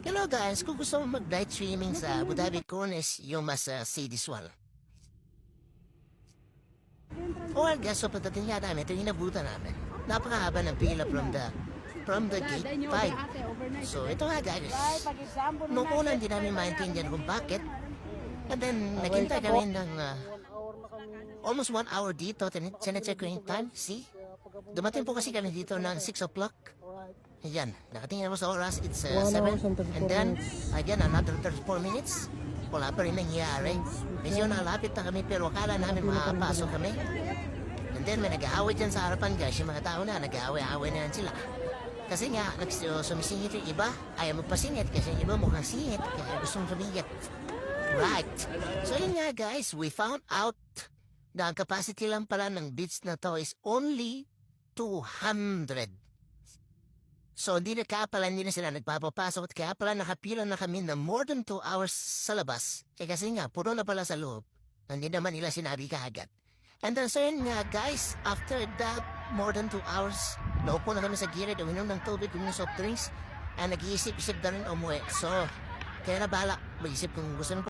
Hello guys, kung gusto mo mag-live streaming sa Abu Dhabi Cornish, you must see this one. Or guys, so pagdating nga namin, ito yung inabutan namin. Napakahaba ng pila from the gate 5. So ito nga guys, nung una hindi namin maintindihan kung bakit. And then, naghintay kami ng almost 1 hour dito. Sinecheck ko yung time, see? Dumating po kasi kami dito ng 6 o'clock. Ayan, nakatingin mo sa oras, it's 7. And then, again, another 34 minutes. Wala pa rin nangyayari. Medyo nalapit na kami pero akala namin makapasok kami. And then, may nag-aaway dyan sa harapan guys. Yung mga tao na, nag-aaway-aaway na yan sila. Kasi nga, sumisingit yung iba, ayaw magpasingit kasi yung iba mukhang singit kaya gustong sumingit. Right. So yun nga guys, we found out na ang capacity lang pala ng beach na to is only 200. So hindi na sila nagpapapasok at kaya pala nakapila na kami na more than 2 hours sa labas. Kasi nga, puro na pala sa loob. Hindi naman nila sinabi kaagad. And then so yun nga guys, after that, more than 2 hours, naupo na kami sa gilid, uminom ng tubig, uminom soft drinks, and nag-iisip-isip na rin umuwi. So, kaya na bahala, mag-isip kung gusto nyo